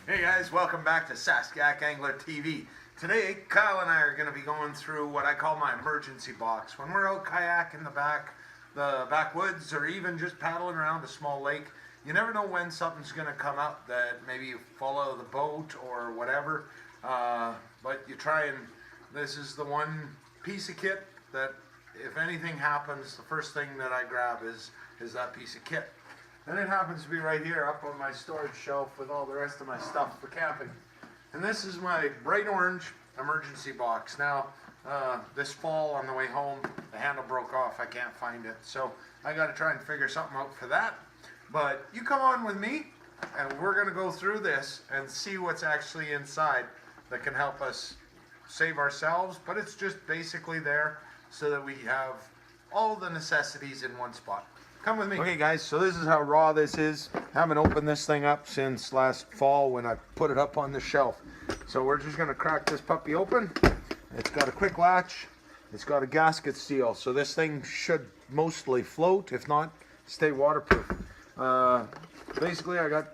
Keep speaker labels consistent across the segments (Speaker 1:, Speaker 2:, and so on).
Speaker 1: Hey guys, welcome back to SaskYakAnglerTV. Today, Kyle and I are going to be going through what I call my emergency box. When we're out kayaking the backwoods, or even just paddling around a small lake, you never know when something's going to come up that maybe you fall out of the boat or whatever. But you try and, this is the one piece of kit that if anything happens, the first thing that I grab is that piece of kit. And it happens to be right here up on my storage shelf with all the rest of my stuff for camping. And this is my bright orange emergency box. Now, this fall on the way home, the handle broke off. I can't find it. So I got to try and figure something out for that. But you come on with me and we're going to go through this and see what's actually inside that can help us save ourselves. But it's just basically there so that we have all the necessities in one spot. Come with me. Okay guys, so this is how raw this is. Haven't opened this thing up since last fall when I put it up on the shelf. So we're just gonna crack this puppy open. It's got a quick latch. It's got a gasket seal. So this thing should mostly float, if not stay waterproof. Basically I got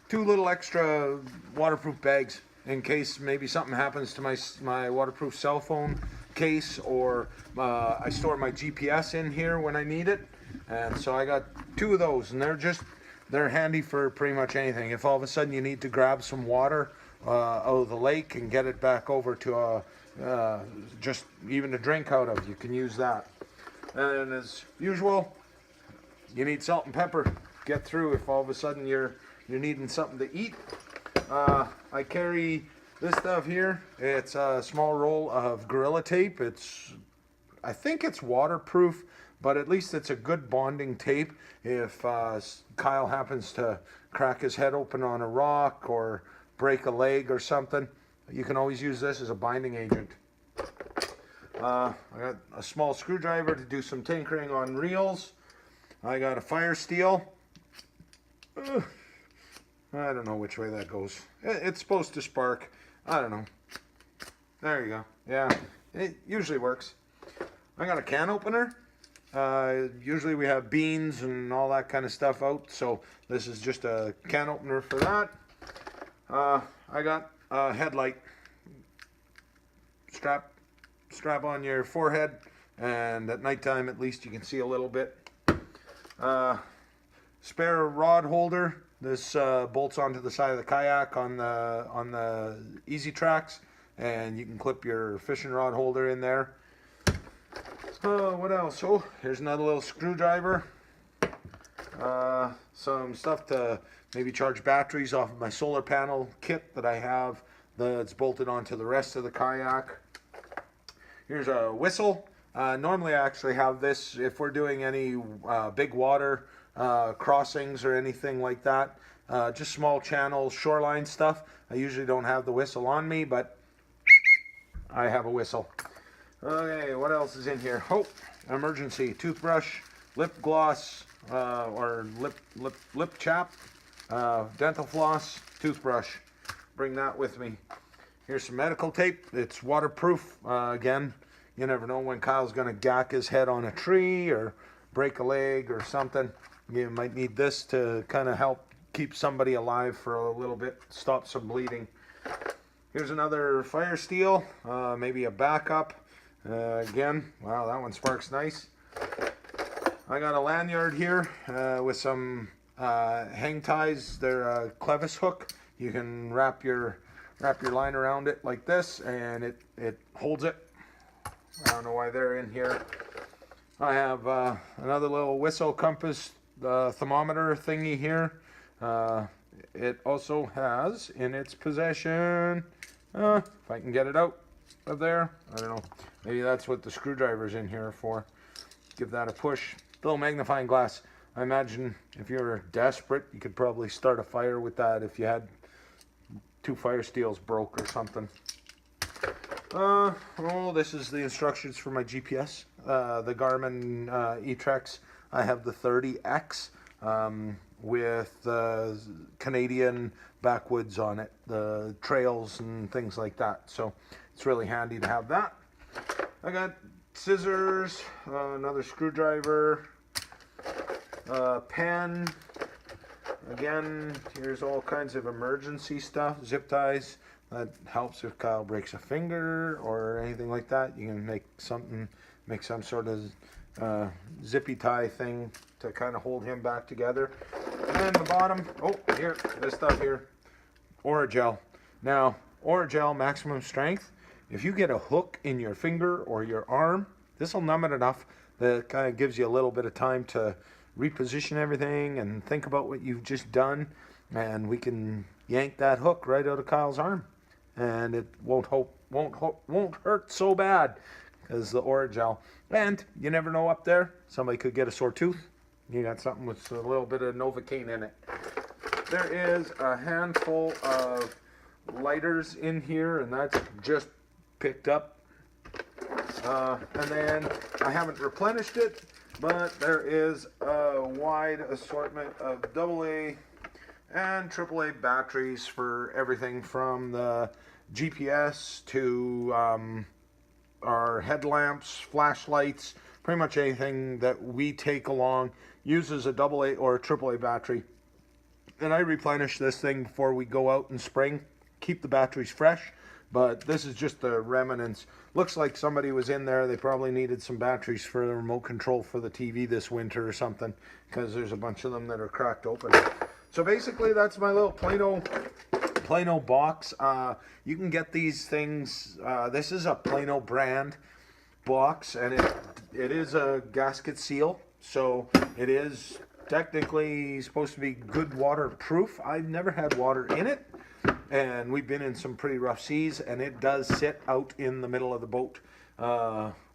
Speaker 1: two little extra waterproof bags in case maybe something happens to my waterproof cell phone case, or I store my GPS in here when I need it. And so I got two of those, and they're handy for pretty much anything. If all of a sudden you need to grab some water out of the lake and get it back over to just even to drink out of, you can use that. And as usual, you need salt and pepper. Get through if all of a sudden you're needing something to eat. I carry this stuff here. It's a small roll of Gorilla Tape. I think it's waterproof, but at least it's a good bonding tape. If Kyle happens to crack his head open on a rock or break a leg or something, you can always use this as a binding agent. I got a small screwdriver to do some tinkering on reels. I got a fire steel. I don't know which way that goes. It's supposed to spark. I don't know. There you go. Yeah, it usually works. I got a can opener. Usually we have beans and all that kind of stuff out, so this is just a can opener for that. I got a headlight. Strap on your forehead, and at nighttime at least you can see a little bit. Spare rod holder. This bolts onto the side of the kayak on the easy tracks, and you can clip your fishing rod holder in there. What else? Oh, here's another little screwdriver. Some stuff to maybe charge batteries off of my solar panel kit that I have that's bolted onto the rest of the kayak. Here's a whistle. Normally I actually have this if we're doing any big water crossings or anything like that. Just small channels, shoreline stuff. I usually don't have the whistle on me, but I have a whistle. Okay, what else is in here? Oh, emergency toothbrush, lip gloss, or lip chap, dental floss, toothbrush. Bring that with me. Here's some medical tape. It's waterproof. Again, you never know when Kyle's gonna gack his head on a tree or break a leg or something. You might need this to kind of help keep somebody alive for a little bit, stop some bleeding. Here's another fire steel, maybe a backup. Again, wow, that one sparks nice. I got a lanyard here with some hang ties. They're a clevis hook. You can wrap your line around it like this, and it holds it. I don't know why they're in here. I have another little whistle compass thermometer thingy here. It also has in its possession, if I can get it out of there, I don't know, maybe that's what the screwdriver's in here for. Give that a push. Little magnifying glass. I imagine if you're desperate, you could probably start a fire with that if you had two fire steels broke or something. Oh, this is the instructions for my GPS. The Garmin eTrex. I have the 30X with the Canadian backwoods on it, the trails and things like that. So it's really handy to have that. I got scissors, another screwdriver, pen, again, here's all kinds of emergency stuff. Zip ties, that helps if Kyle breaks a finger or anything like that. You can make some sort of zippy tie thing to kind of hold him back together. And the bottom, oh, here, this stuff here, Oragel. Now, Oragel maximum strength. If you get a hook in your finger or your arm, this will numb it enough that it kind of gives you a little bit of time to reposition everything and think about what you've just done, and we can yank that hook right out of Kyle's arm, and it won't hurt so bad because the Oragel. And you never know, up there somebody could get a sore tooth. You got something with a little bit of Novocaine in it. There is a handful of lighters in here, and that's just picked up. And then I haven't replenished it, but there is a wide assortment of AA and AAA batteries for everything from the GPS to our headlamps, flashlights, pretty much anything that we take along uses a AA or a AAA battery. And I replenish this thing before we go out in spring, keep the batteries fresh. But this is just the remnants. Looks like somebody was in there. They probably needed some batteries for the remote control for the TV this winter or something, because there's a bunch of them that are cracked open. So basically, that's my little Plano box. You can get these things. This is a Plano brand box, and it is a gasket seal, so it is technically supposed to be good waterproof. I've never had water in it. And we've been in some pretty rough seas, and it does sit out in the middle of the boat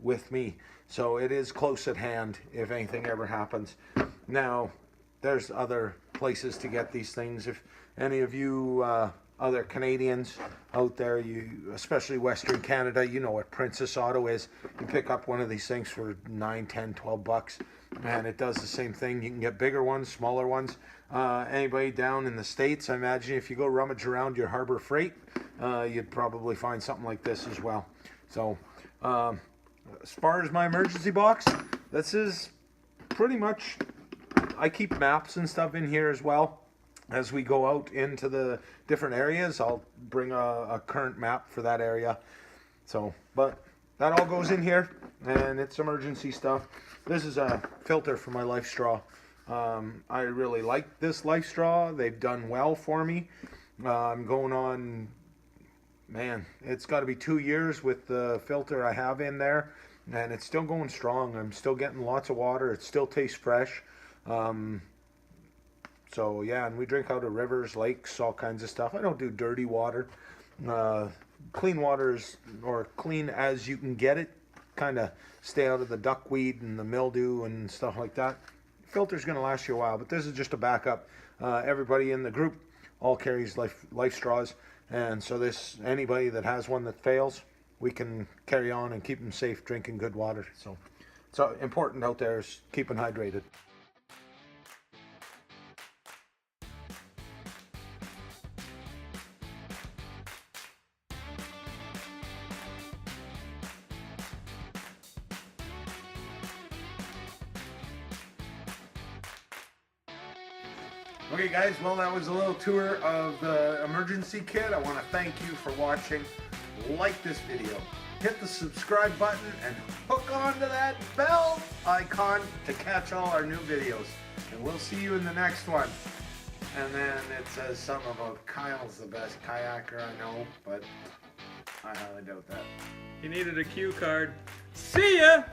Speaker 1: with me. So it is close at hand if anything ever happens. Now, there's other places to get these things. If any of you other Canadians out there, especially Western Canada, you know what Princess Auto is. You pick up one of these things for $9, $10, $12, and it does the same thing. You can get bigger ones, smaller ones. Anybody down in the States, I imagine if you go rummage around your Harbor Freight, you'd probably find something like this as well. So, as far as my emergency box, this is pretty much, I keep maps and stuff in here as well. As we go out into the different areas, I'll bring a current map for that area. So, but that all goes in here, and it's emergency stuff. This is a filter for my Life Straw. I really like this Life Straw. They've done well for me. I'm going on, man, it's got to be 2 years with the filter I have in there, and it's still going strong. I'm still getting lots of water. It still tastes fresh. So yeah, and we drink out of rivers, lakes, all kinds of stuff. I don't do dirty water. Clean waters, or clean as you can get it. Kind of stay out of the duckweed and the mildew and stuff like that. Filter's going to last you a while, but this is just a backup. Everybody in the group all carries life straws, and so anybody that has one that fails, we can carry on and keep them safe drinking good water. So it's important out there is keeping hydrated. Okay guys, well that was a little tour of the emergency kit. I want to thank you for watching. Like this video, hit the subscribe button, and hook onto that bell icon to catch all our new videos. And we'll see you in the next one. And then it says something about Kyle's the best kayaker I know, but I highly doubt that.
Speaker 2: He needed a cue card. See ya!